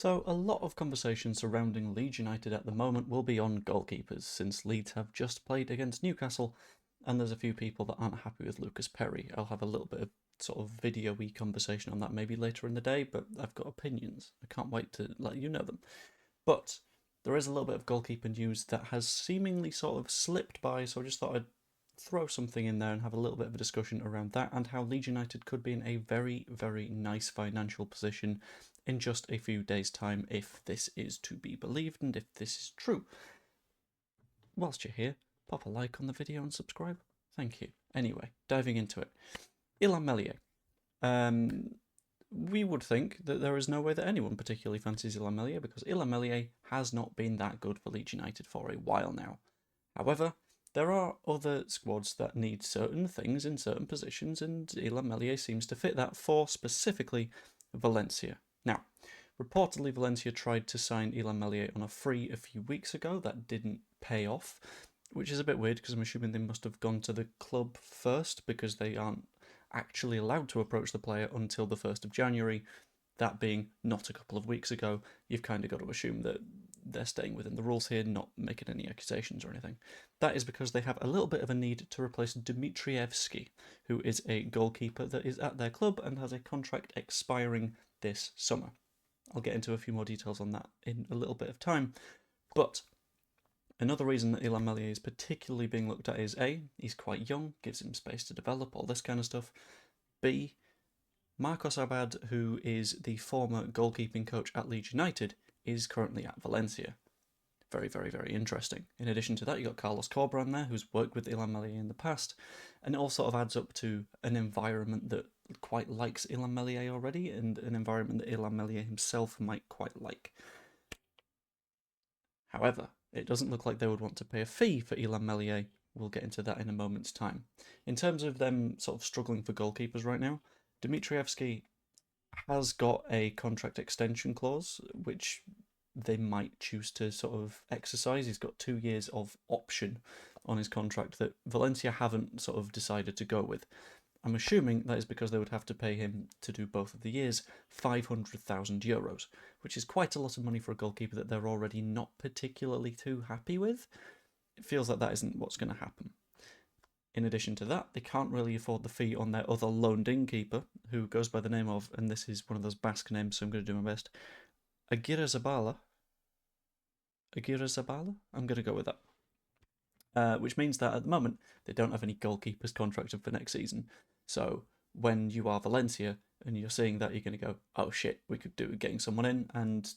So, a lot of conversation surrounding Leeds United at the moment will be on goalkeepers, since Leeds have just played against Newcastle, and there's a few people that aren't happy with Lucas Perry. I'll have a little bit of sort of video-y conversation on that maybe later in the day, but I've got opinions. I can't wait to let you know them. But there is a little bit of goalkeeper news that has seemingly sort of slipped by, so I just thought I'd throw something in there and have a little bit of a discussion around that and how Leeds United could be in a very, very nice financial position in just a few days' time if this is to be believed and if this is true. Whilst you're here, pop a like on the video and subscribe. Thank you. Anyway, diving into it. Illan Meslier. We would think that there is no way that anyone particularly fancies Illan Meslier because Illan Meslier has not been that good for Leeds United for a while now. However, there are other squads that need certain things in certain positions, and Illan Meslier seems to fit that for specifically Valencia. Now, reportedly, Valencia tried to sign Illan Meslier on a free a few weeks ago. That didn't pay off, which is a bit weird because I'm assuming they must have gone to the club first because they aren't actually allowed to approach the player until the 1st of January. That being not a couple of weeks ago, you've kind of got to assume that they're staying within the rules here, not making any accusations or anything. That is because they have a little bit of a need to replace Dmitrievski, who is a goalkeeper that is at their club and has a contract expiring this summer. I'll get into a few more details on that in a little bit of time. But another reason that Illan Meslier is particularly being looked at is A, he's quite young, gives him space to develop, all this kind of stuff. B, Marcos Abad, who is the former goalkeeping coach at Leeds United, is currently at Valencia. Very, very, very interesting. In addition to that, you've got Carlos Corberán there, who's worked with Illan Meslier in the past, and it all sort of adds up to an environment that quite likes Illan Meslier already, and an environment that Illan Meslier himself might quite like. However, it doesn't look like they would want to pay a fee for Illan Meslier. We'll get into that in a moment's time. In terms of them sort of struggling for goalkeepers right now, Dmitrievski has got a contract extension clause, which they might choose to sort of exercise. He's got 2 years of option on his contract that Valencia haven't sort of decided to go with. I'm assuming that is because they would have to pay him to do both of the years €500,000, which is quite a lot of money for a goalkeeper that they're already not particularly too happy with. It feels like that isn't what's going to happen. In addition to that, they can't really afford the fee on their other loaned-in keeper, who goes by the name of, and this is one of those Basque names, so I'm going to do my best, Aguirre-Zabala? I'm going to go with that. Which means that at the moment, they don't have any goalkeepers contracted for next season. So when you are Valencia and you're seeing that, you're going to go, oh shit, we could do with getting someone in. And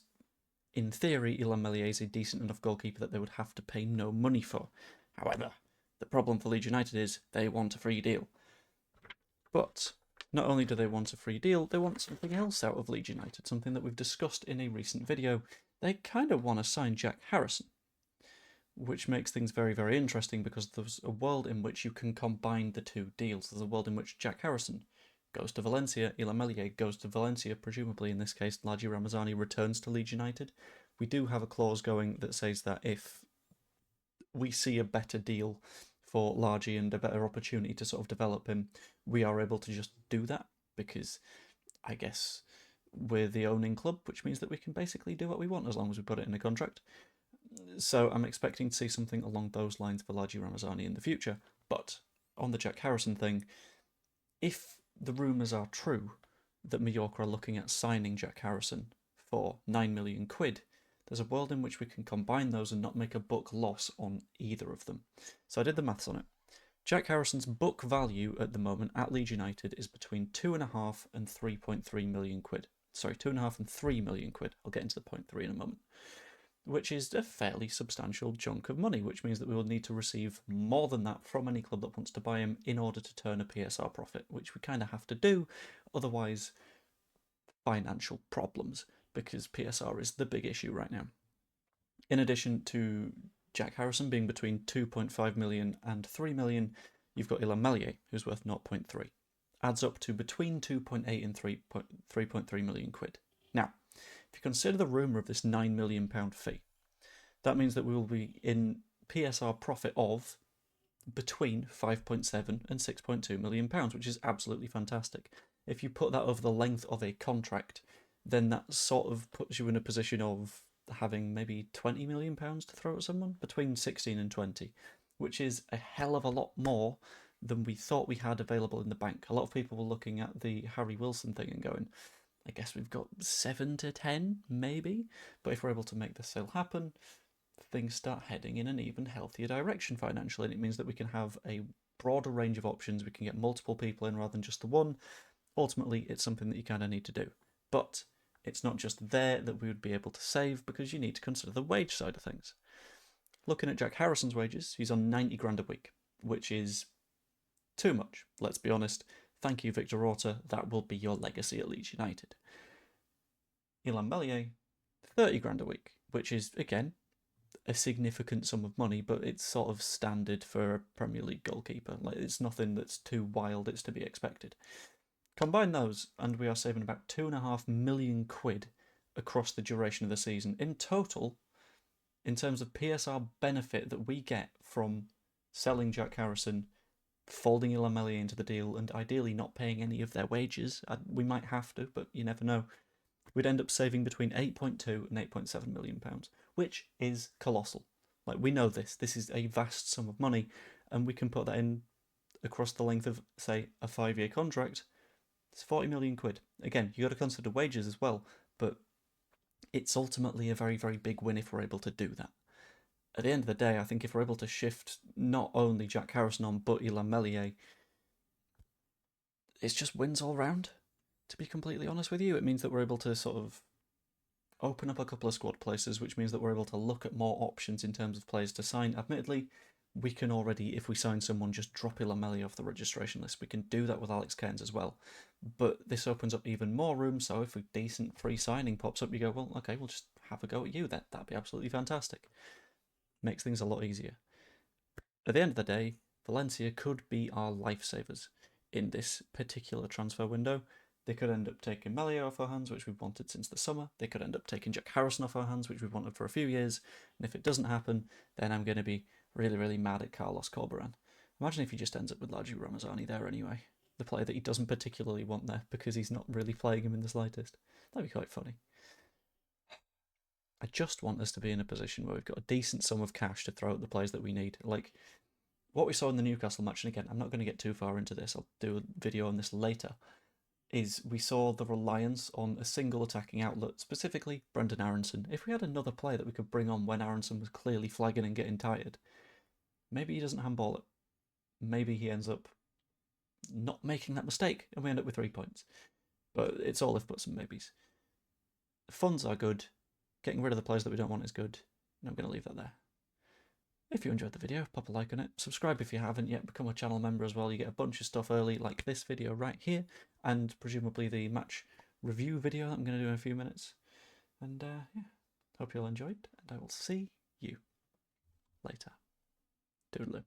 in theory, Illan Meslier is a decent enough goalkeeper that they would have to pay no money for. However, the problem for Leeds United is they want a free deal. But not only do they want a free deal, they want something else out of Leeds United, something that we've discussed in a recent video. They kind of want to sign Jack Harrison, which makes things very, very interesting because there's a world in which you can combine the two deals. There's a world in which Jack Harrison goes to Valencia, Illan Meslier goes to Valencia, presumably in this case Ladji Ramazani returns to Leeds United. We do have a clause going that says that if we see a better deal for Ladji and a better opportunity to sort of develop him, we are able to just do that because I guess we're the owning club, which means that we can basically do what we want as long as we put it in a contract. So I'm expecting to see something along those lines for Ladji Ramazani in the future. But on the Jack Harrison thing, if the rumours are true that Mallorca are looking at signing Jack Harrison for £9 million, there's a world in which we can combine those and not make a book loss on either of them. So I did the maths on it. Jack Harrison's book value at the moment at Leeds United is between 2.5 and 3.3 million quid. Sorry, 2.5 and 3 million quid. I'll get into the point 3 in a moment. Which is a fairly substantial chunk of money, which means that we will need to receive more than that from any club that wants to buy him in order to turn a PSR profit, which we kind of have to do, otherwise financial problems, because PSR is the big issue right now. In addition to Jack Harrison being between 2.5 million and 3 million, you've got Illan Meslier, who's worth 0.3. Adds up to between 2.8 and 3.3 million quid. Now, if you consider the rumour of this £9 million fee, that means that we will be in PSR profit of between 5.7 and 6.2 million pounds, which is absolutely fantastic. If you put that over the length of a contract, then that sort of puts you in a position of having maybe £20 million to throw at someone, between 16 and 20, which is a hell of a lot more than we thought we had available in the bank. A lot of people were looking at the Harry Wilson thing and going, I guess we've got 7 to 10, maybe, but if we're able to make the sale happen, things start heading in an even healthier direction financially, and it means that we can have a broader range of options, we can get multiple people in rather than just the one. Ultimately, it's something that you kind of need to do. But it's not just there that we would be able to save, because you need to consider the wage side of things. Looking at Jack Harrison's wages, he's on 90 grand a week, which is too much, let's be honest. Thank you, Victor Orta, that will be your legacy at Leeds United. Illan Meslier, 30 grand a week, which is, again, a significant sum of money, but it's sort of standard for a Premier League goalkeeper. Like, it's nothing that's too wild, it's to be expected. Combine those, and we are saving about £2.5 million across the duration of the season. In total, in terms of PSR benefit that we get from selling Jack Harrison, folding Illan Meslier into the deal, and ideally not paying any of their wages. We might have to, but you never know. We'd end up saving between £8.2 and £8.7 million, which is colossal. Like, we know this. This is a vast sum of money, and we can put that in across the length of, say, a 5-year contract. It's £40 million. Again, you got to consider wages as well, but it's ultimately a very, very big win if we're able to do that. At the end of the day, I think if we're able to shift not only Jack Harrison on, but Illan Meslier, it's just wins all round, to be completely honest with you. It means that we're able to sort of open up a couple of squad places, which means that we're able to look at more options in terms of players to sign. Admittedly, we can already, if we sign someone, just drop Illan Meslier off the registration list. We can do that with Alex Cairns as well. But this opens up even more room, so if a decent free signing pops up, you go, well, okay, we'll just have a go at you then. That'd be absolutely fantastic. Makes things a lot easier. At the end of the day, Valencia could be our lifesavers in this particular transfer window. They could end up taking Meslier off our hands, which we've wanted since the summer. They could end up taking Jack Harrison off our hands, which we've wanted for a few years. And if it doesn't happen, then I'm going to be really, really mad at Carlos Corberán. Imagine if he just ends up with Laju Ramazani there anyway. The player that he doesn't particularly want there because he's not really playing him in the slightest. That'd be quite funny. I just want us to be in a position where we've got a decent sum of cash to throw at the players that we need. Like what we saw in the Newcastle match, and again, I'm not going to get too far into this, I'll do a video on this later, is we saw the reliance on a single attacking outlet, specifically Brendan Aronson. If we had another player that we could bring on when Aronson was clearly flagging and getting tired, maybe he doesn't handball it. Maybe he ends up not making that mistake and we end up with 3 points. But it's all if, buts and maybes. Funds are good. Getting rid of the players that we don't want is good. And I'm going to leave that there. If you enjoyed the video, pop a like on it. Subscribe if you haven't yet. Become a channel member as well. You get a bunch of stuff early, like this video right here, and presumably the match review video that I'm going to do in a few minutes. And yeah, hope you all enjoyed, and I will see you later. Toodaloo.